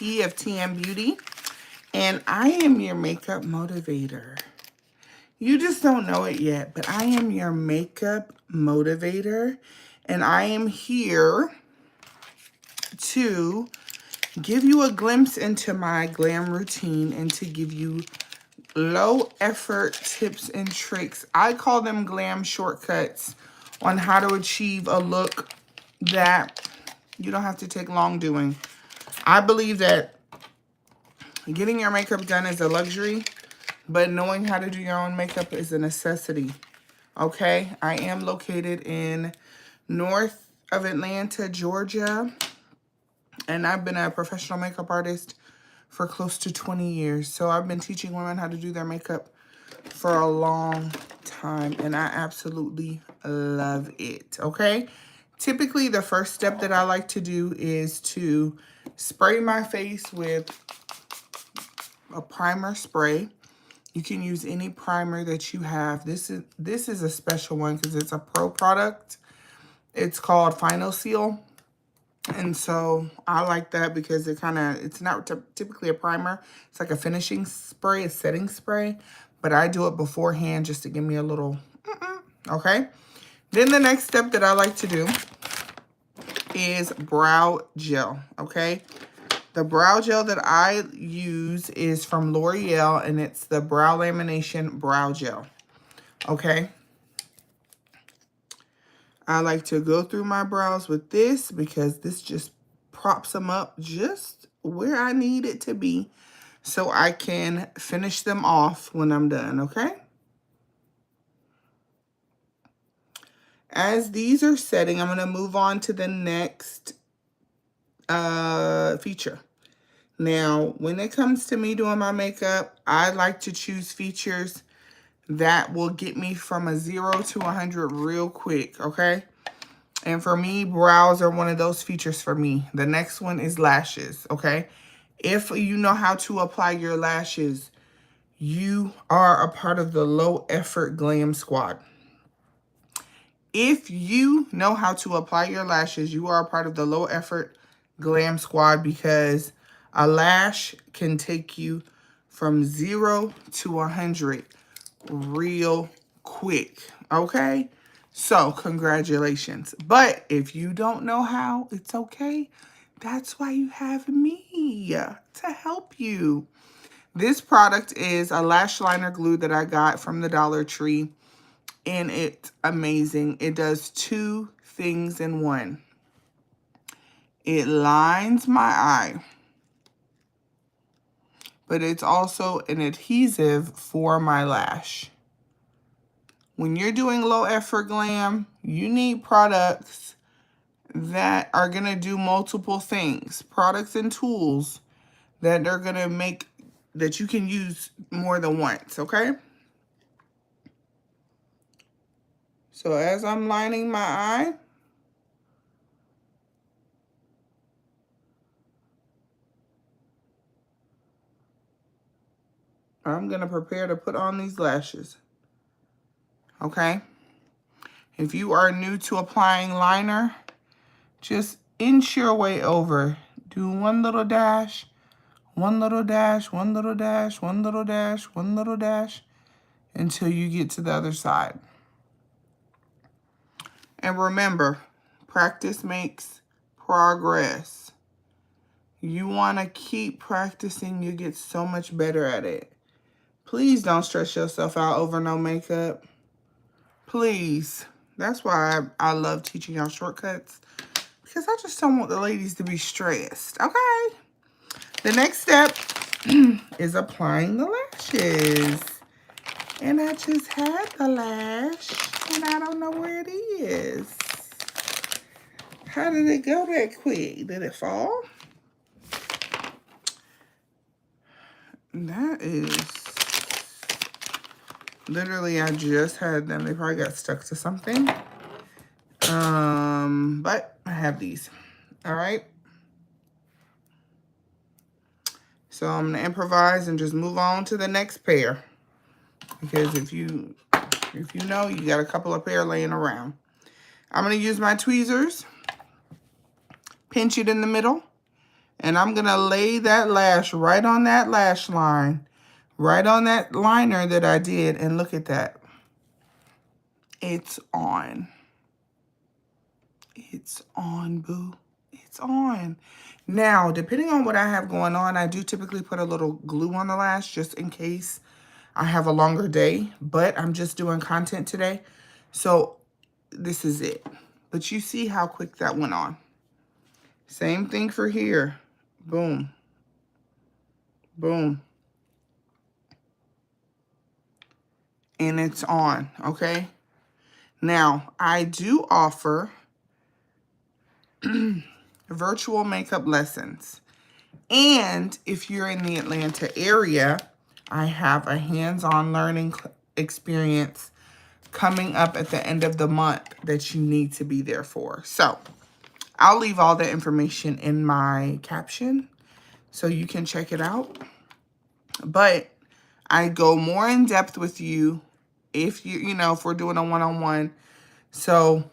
T of TM Beauty, and I am your makeup motivator. You just don't know it yet, but I am your makeup motivator, and I am here to give you a glimpse into my glam routine and to give you low effort tips and tricks. I call them glam shortcuts on how to achieve a look that you don't have to take long doing. I believe that getting your makeup done is a luxury, but knowing how to do your own makeup is a necessity. Okay, I am located in north of Atlanta, Georgia, and I've been a professional makeup artist for close to 20 years. So I've been teaching women how to do their makeup for a long time, and I absolutely love it, okay? Typically, the first step that I like to do is to spray my face with a primer spray. You can use any primer that you have. This is a special one because it's a pro product. It's called Final Seal. And so I like that because it's not typically a primer. It's like a finishing spray, a setting spray. But I do it beforehand just to give me a little, okay? Then the next step that I like to do is brow gel, okay? The brow gel that I use is from L'Oreal, and it's the Brow Lamination Brow Gel, okay? I like to go through my brows with this because this just props them up just where I need it to be so I can finish them off when I'm done, okay? As these are setting, I'm going to move on to the next feature. Now, when it comes to me doing my makeup, I like to choose features that will get me from a 0 to 100 real quick, okay? And for me, brows are one of those features for me. The next one is lashes, okay? If you know how to apply your lashes, you are a part of the low effort glam squad. If you know how to apply your lashes, you are a part of the low effort glam squad because a lash can take you from 0 to 100 real quick, okay? So, congratulations. But if you don't know how, it's okay. That's why you have me to help you. This product is a lash liner glue that I got from the Dollar Tree, and it's amazing. It does two things in one. It lines my eye, but it's also an adhesive for my lash. When you're doing low effort glam, you need products that are going to do multiple things. Products and tools that are going to make that you can use more than once, okay? So as I'm lining my eye, I'm going to prepare to put on these lashes, okay? If you are new to applying liner, just inch your way over. Do one little dash, one little dash, one little dash, one little dash, one little dash, until you get to the other side. And remember, practice makes progress. You want to keep practicing. You get so much better at it. Please don't stress yourself out over no makeup. Please. That's why I love teaching y'all shortcuts. Because I just don't want the ladies to be stressed. Okay? The next step is applying the lashes. And I just had the lash, and I don't know where it is. How did it go that quick? Did it fall? That is... Literally, I just had them. They probably got stuck to something. But I have these. All right? So I'm going to improvise and just move on to the next pair. Because if you know, you got a couple of pair laying around. I'm going to use my tweezers, pinch it in the middle, And I'm going to lay that lash right on that lash line, right on that liner that I did. And look at that. It's on. It's on, boo. It's on. Now, depending on what I have going on, I do typically put a little glue on the lash just in case I have a longer day. But I'm just doing content today. So this is it. But you see how quick that went on. Same thing for here. Boom. Boom. And it's on, okay? Now, I do offer virtual makeup lessons. And if you're in the Atlanta area, I have a hands-on learning experience coming up at the end of the month that you need to be there for. So I'll leave all the information in my caption so you can check it out. But I go more in depth with you if if we're doing a one-on-one. So,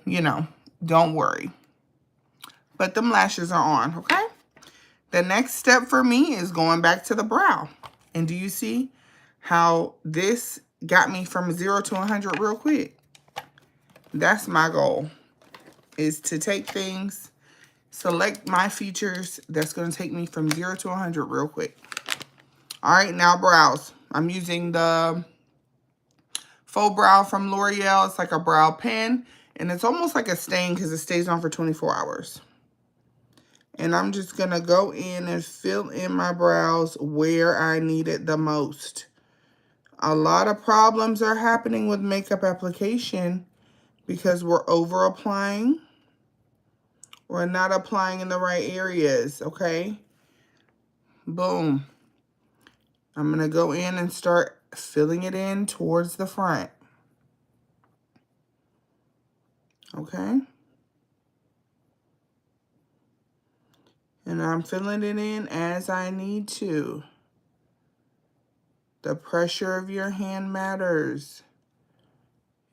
don't worry. But them lashes are on, okay? The next step for me is going back to the brow. And do you see how this got me from 0 to 100 real quick? That's my goal, is to take things, select my features that's going to take me from 0 to 100 real quick. All right, now brows. I'm using the Faux Brow from L'Oreal. It's like a brow pen, and it's almost like a stain because it stays on for 24 hours. And I'm just going to go in and fill in my brows where I need it the most. A lot of problems are happening with makeup application because we're over applying. We're not applying in the right areas, okay? Boom. I'm going to go in and start filling it in towards the front. Okay? And I'm filling it in as I need to. The pressure of your hand matters.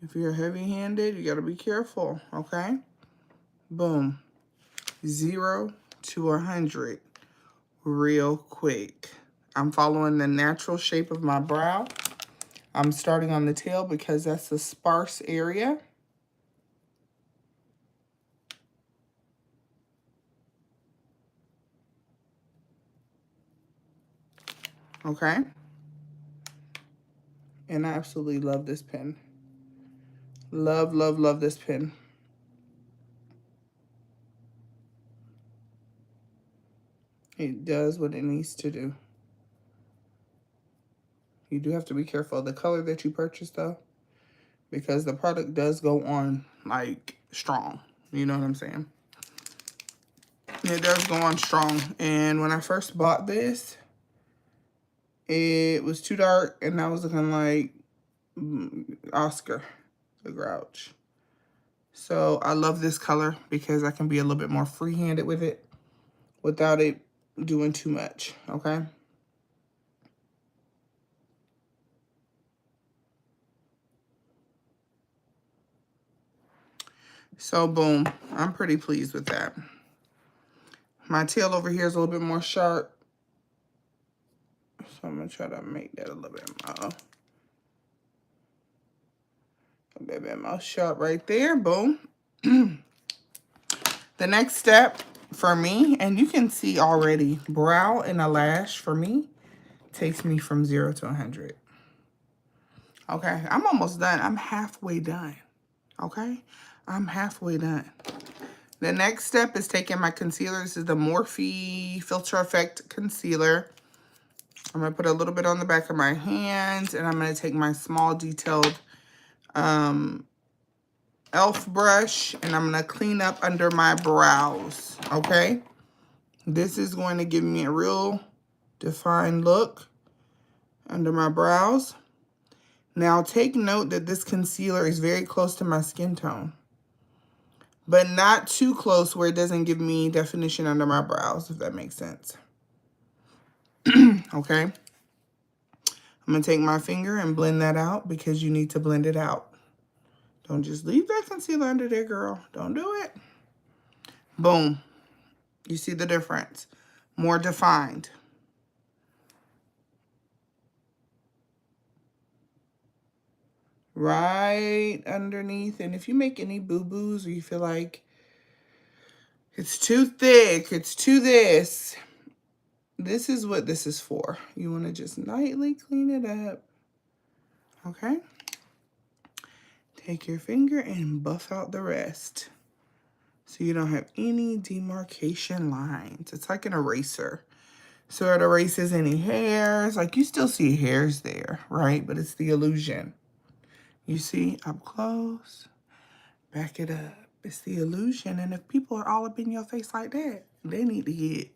If you're heavy-handed, you got to be careful, okay? Boom. 0 to 100 real quick. I'm following the natural shape of my brow. I'm starting on the tail because that's the sparse area. Okay? And I absolutely love this pen. Love, love, love this pen. It does what it needs to do. You do have to be careful of the color that you purchase, though, because the product does go on, like, strong. You know what I'm saying? It does go on strong. And when I first bought this, it was too dark, and I was looking like Oscar the Grouch. So I love this color because I can be a little bit more free-handed with it without it doing too much, okay? So boom, I'm pretty pleased with that. My tail over here is a little bit more sharp. So I'm going to try to make that a little bit more sharp right there. Boom. The next step for me, and you can see already, brow and a lash for me takes me from 0 to 100. Okay, I'm almost done. I'm halfway done. Okay, I'm halfway done. The next step is taking my concealer. This is the Morphe Filter Effect Concealer. I'm going to put a little bit on the back of my hands, and I'm going to take my small detailed e.l.f. brush, and I'm going to clean up under my brows, okay? This is going to give me a real defined look under my brows. Now, take note that this concealer is very close to my skin tone, but not too close where it doesn't give me definition under my brows, if that makes sense. Okay? I'm going to take my finger and blend that out because you need to blend it out. Don't just leave that concealer under there, girl. Don't do it. Boom. You see the difference. more defined. Right underneath. And if you make any boo-boos or you feel like it's too thick, it's too this is what this is for. You want to just lightly clean it up. Okay? Take your finger and buff out the rest, so you don't have any demarcation lines. It's like an eraser. So it erases any hairs. Like, you still see hairs there, right? But it's the illusion. You see, up close, back it up. It's the illusion. And if people are all up in your face like that, they need to get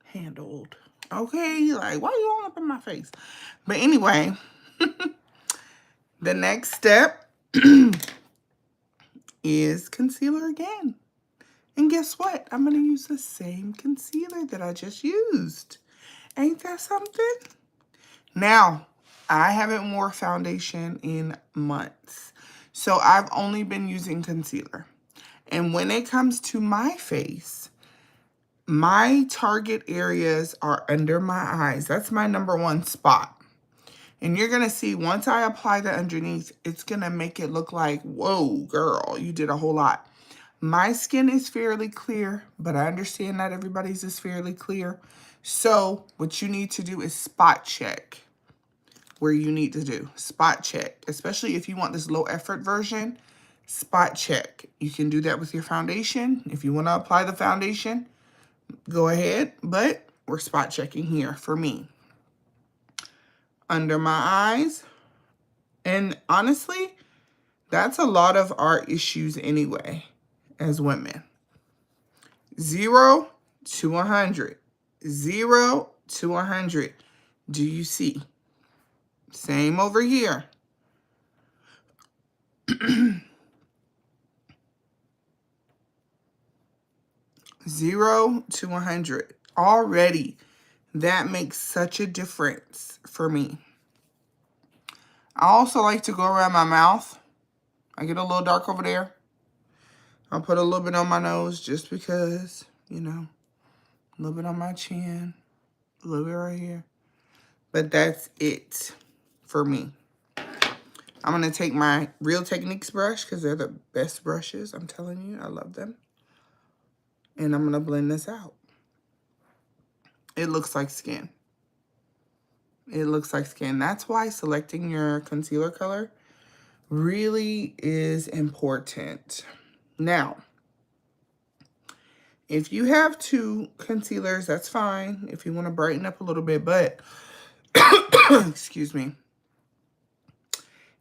handled. Okay? Like, why are you all up in my face? But anyway, the next step is concealer again. And guess what? I'm going to use the same concealer that I just used. Ain't that something? Now, I haven't worn foundation in months. So I've only been using concealer. And when it comes to my face, my target areas are under my eyes. That's my #1 spot. And you're going to see once I apply that underneath, it's going to make it look like, whoa, girl, you did a whole lot. My skin is fairly clear, but I understand not everybody's is fairly clear. So what you need to do is spot check where you need to do. Spot check, especially if you want this low effort version, spot check. You can do that with your foundation. If you want to apply the foundation, go ahead, but we're spot checking here for me. Under my eyes. And honestly, that's a lot of our issues anyway as women. 0 to 100. 0 to 100. Do you see? Same over here. 0 to 100. Already, that makes such a difference for me. I also like to go around my mouth. I get a little dark over there. I'll put a little bit on my nose just because, you know, a little bit on my chin, a little bit right here. But that's it for me. I'm going to take my Real Techniques brush because they're the best brushes. I'm telling you, I love them. And I'm going to blend this out. It looks like skin. It looks like skin. That's why selecting your concealer color really is important. Now, if you have 2 concealers, that's fine. If you want to brighten up a little bit, but excuse me.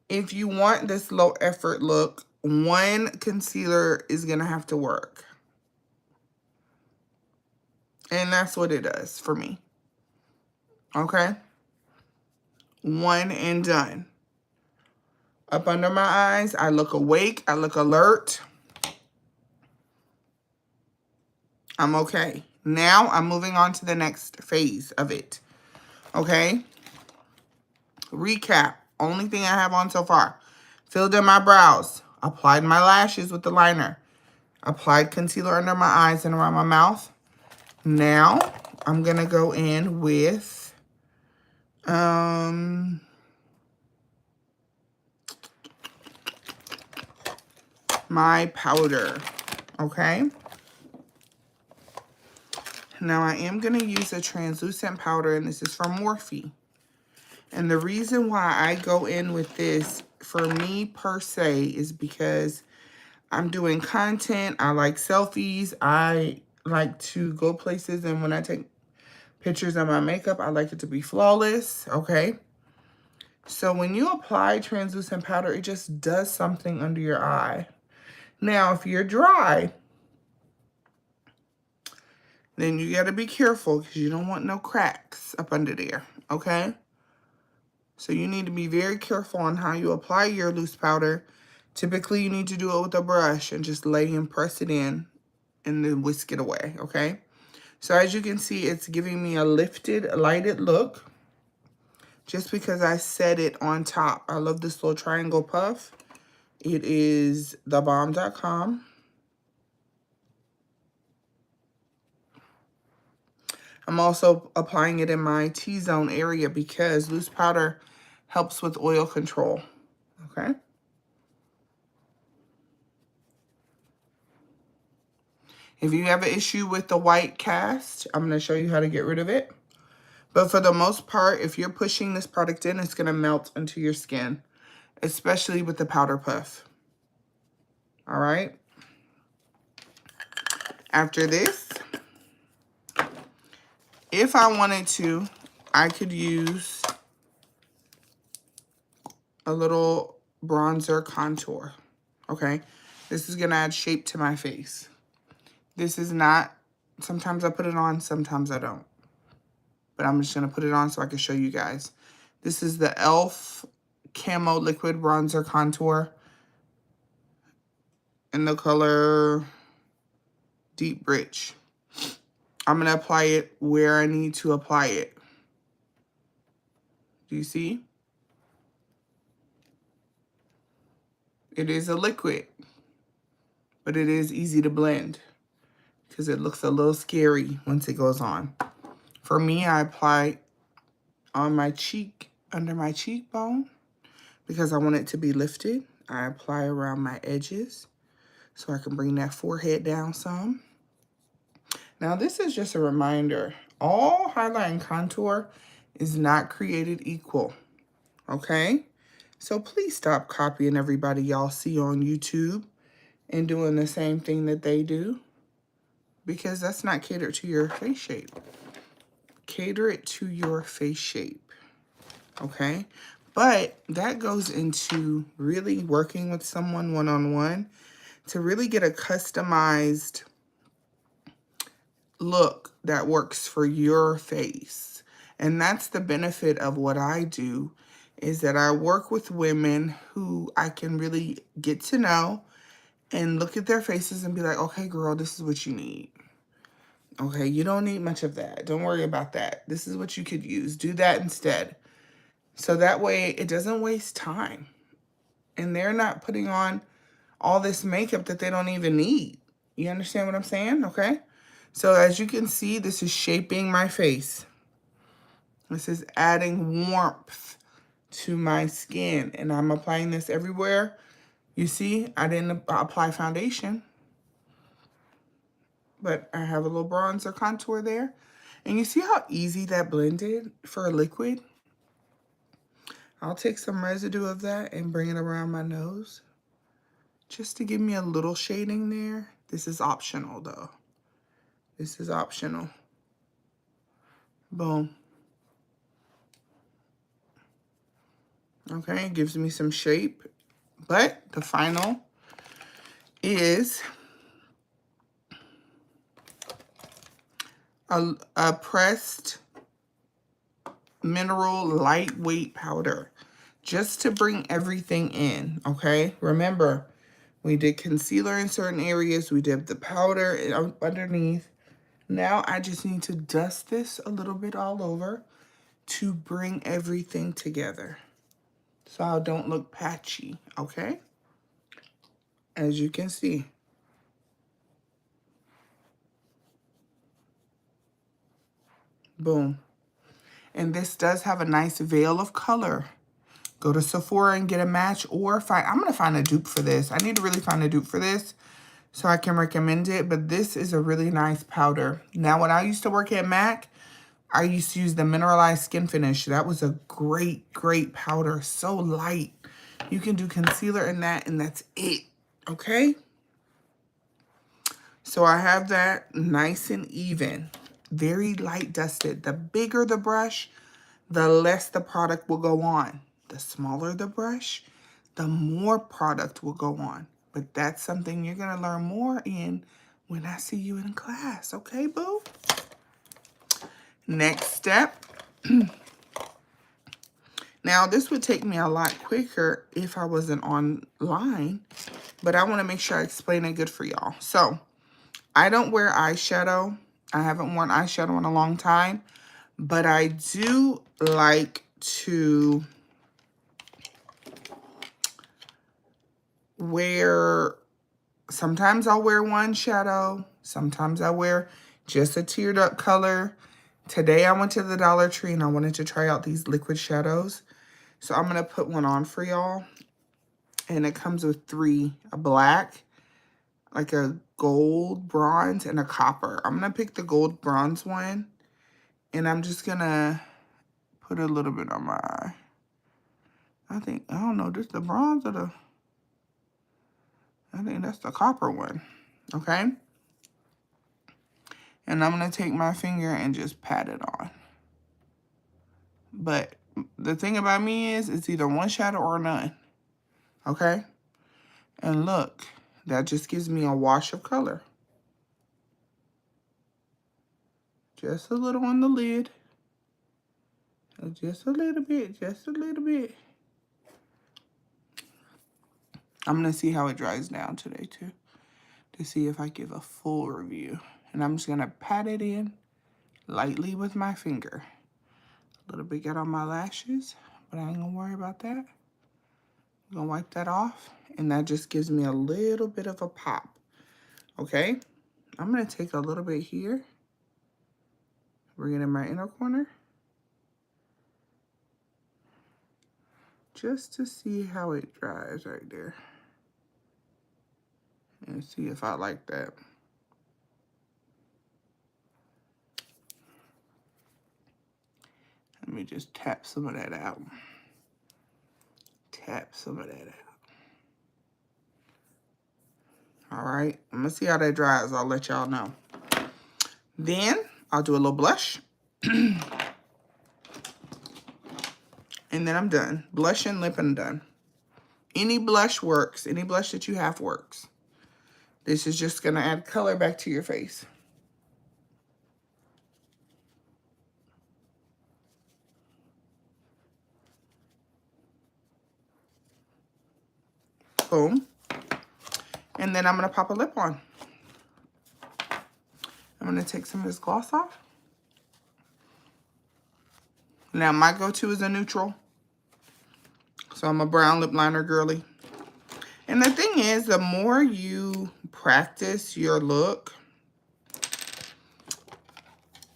If you want this low effort look, 1 concealer is going to have to work. And that's what it does for me. Okay? 1 and done. Up under my eyes, I look awake. I look alert. I'm okay. Now I'm moving on to the next phase of it. Okay? Recap. Only thing I have on so far. Filled in my brows. Applied my lashes with the liner. Applied concealer under my eyes and around my mouth. Now, I'm going to go in with my powder. Okay? Now, I am going to use a translucent powder, and this is from Morphe. And the reason why I go in with this, for me per se, is because I'm doing content. I like selfies. I like to go places, and when I take pictures of my makeup, I like it to be flawless, okay? So when you apply translucent powder, it just does something under your eye. Now, if you're dry, then you got to be careful because you don't want no cracks up under there, okay? So you need to be very careful on how you apply your loose powder. Typically, you need to do it with a brush and just lay and press it in and then whisk it away, okay? So as you can see, it's giving me a lifted, lighted look just because I set it on top. I love this little triangle puff. It is thebomb.com. I'm also applying it in my T-zone area because loose powder helps with oil control, okay? If you have an issue with the white cast, I'm going to show you how to get rid of it. But for the most part, if you're pushing this product in, it's going to melt into your skin, especially with the powder puff. All right? After this, if I wanted to, I could use a little bronzer contour, okay? This is going to add shape to my face. This is not, sometimes I put it on, sometimes I don't. But I'm just going to put it on so I can show you guys. This is the e.l.f. Camo Liquid Bronzer Contour in the color Deep Rich. I'm going to apply it where I need to apply it. Do you see? It is a liquid, but it is easy to blend because it looks a little scary once it goes on. For me, I apply on my cheek, under my cheekbone, because I want it to be lifted. I apply around my edges so I can bring that forehead down some. Now, this is just a reminder. All highlight and contour is not created equal, okay? So please stop copying everybody y'all see on YouTube and doing the same thing that they do, because that's not catered to your face shape. Cater it to your face shape, okay? But that goes into really working with someone one-on-one to really get a customized look that works for your face. And that's the benefit of what I do, is that I work with women who I can really get to know and look at their faces and be like, okay, girl, this is what you need. Okay, you don't need much of that. Don't worry about that. This is what you could use. Do that instead. So that way it doesn't waste time. And they're not putting on all this makeup that they don't even need. You understand what I'm saying? Okay. So as you can see, this is shaping my face. This is adding warmth to my skin. And I'm applying this everywhere. You see, I didn't apply foundation, but I have a little bronzer contour there. And you see how easy that blended for a liquid? I'll take some residue of that and bring it around my nose just to give me a little shading there. This is optional though. This is optional. Boom. Okay, it gives me some shape. But the final is a pressed mineral lightweight powder, just to bring everything in, okay? Remember, we did concealer in certain areas. We did the powder underneath. Now I just need to dust this a little bit all over to bring everything together so I don't look patchy, okay? As you can see. Boom. And this does have a nice veil of color. Go to Sephora and get a match, or I'm going to find a dupe for this. I need to really find a dupe for this so I can recommend it. But this is a really nice powder. Now, when I used to work at MAC, I used to use the Mineralized Skin Finish. That was a great, great powder. So light. You can do concealer in that, and that's it. Okay? So I have that nice and even. Very light dusted. The bigger the brush, the less the product will go on. The smaller the brush, the more product will go on. But that's something you're going to learn more in when I see you in class. Okay, boo? Next step. Now, this would take me a lot quicker if I wasn't online, but I want to make sure I explain it good for y'all. So, I don't wear eyeshadow. I haven't worn eyeshadow in a long time, but I do like to wear, sometimes I'll wear one shadow, sometimes I wear just a tiered up color, Today I went to the Dollar Tree and I wanted to try out these liquid shadows. So I'm going to put one on for y'all. And it comes with 3, a black, like a gold, bronze, and a copper. I'm going to pick the gold bronze one. And I'm just going to put a little bit on my, I don't know, this the bronze or the, I think that's the copper one. Okay? And I'm going to take my finger and just pat it on. But the thing about me is it's either one shadow or none. Okay? And look, that just gives me a wash of color. Just a little on the lid. Just a little bit, just a little bit. I'm going to see how it dries down today too, to see if I give a full review. And I'm just going to pat it in lightly with my finger. A little bit got on my lashes, but I ain't going to worry about that. I'm going to wipe that off, and that just gives me a little bit of a pop. Okay? I'm going to take a little bit here. Bring it in my inner corner. Just to see how it dries right there. And see if I like that. Let me just tap some of that out. Tap some of that out. All right, I'm gonna see how that dries. I'll let y'all know. Then I'll do a little blush. And then I'm done. Blush and lip and done. Any blush works. Any blush that you have works. This is just gonna add color back to your face. Boom. And then I'm gonna pop a lip on. I'm gonna take some of this gloss off. Now my go-to is a neutral. So I'm a brown lip liner girly. And the thing is, the more you practice your look,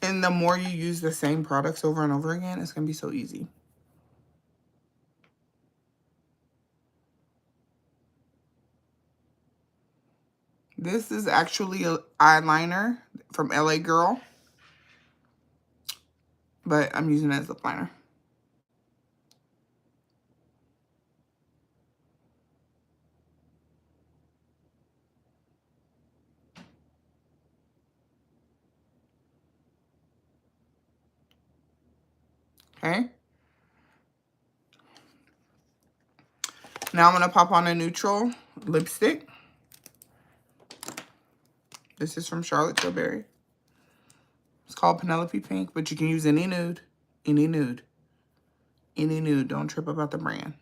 and the more you use the same products over and over again, it's gonna be so easy. This is actually an eyeliner from LA Girl, but I'm using it as a lip liner. Okay. Now I'm gonna pop on a neutral lipstick. This is from Charlotte Tilbury. It's called Penelope Pink, but you can use any nude, any nude, any nude. Don't trip about the brand.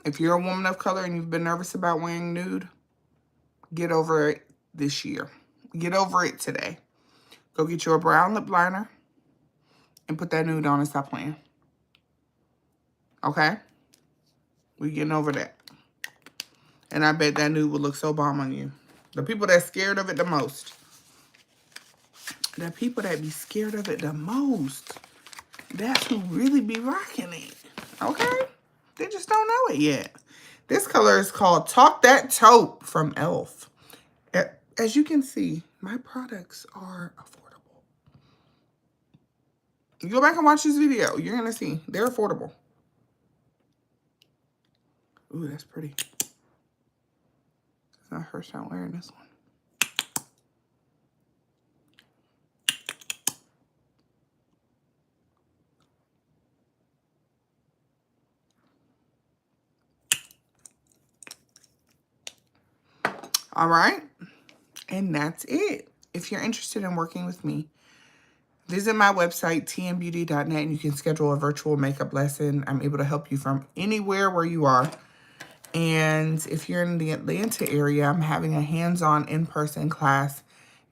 If you're a woman of color and you've been nervous about wearing nude, get over it this year. Get over it today. Go get you a brown lip liner and put that nude on and stop playing. Okay? We're getting over that. And I bet that nude will look so bomb on you. The people that's scared of it the most. The people that be scared of it the most. That's who really be rocking it. Okay? They just don't know it yet. This color is called Talk That Taupe from e.l.f. As you can see, my products are affordable. You go back and watch this video. You're going to see. They're affordable. Ooh, that's pretty. It's not first time wearing this one. All right. And that's it. If you're interested in working with me, visit my website, tnbeauty.net, and you can schedule a virtual makeup lesson. I'm able to help you from anywhere where you are. And if you're in the Atlanta area, I'm having a hands-on in-person class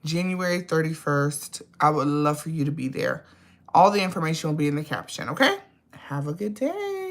January 31st. I would love for you to be there. All the information will be in the caption, okay? Have a good day.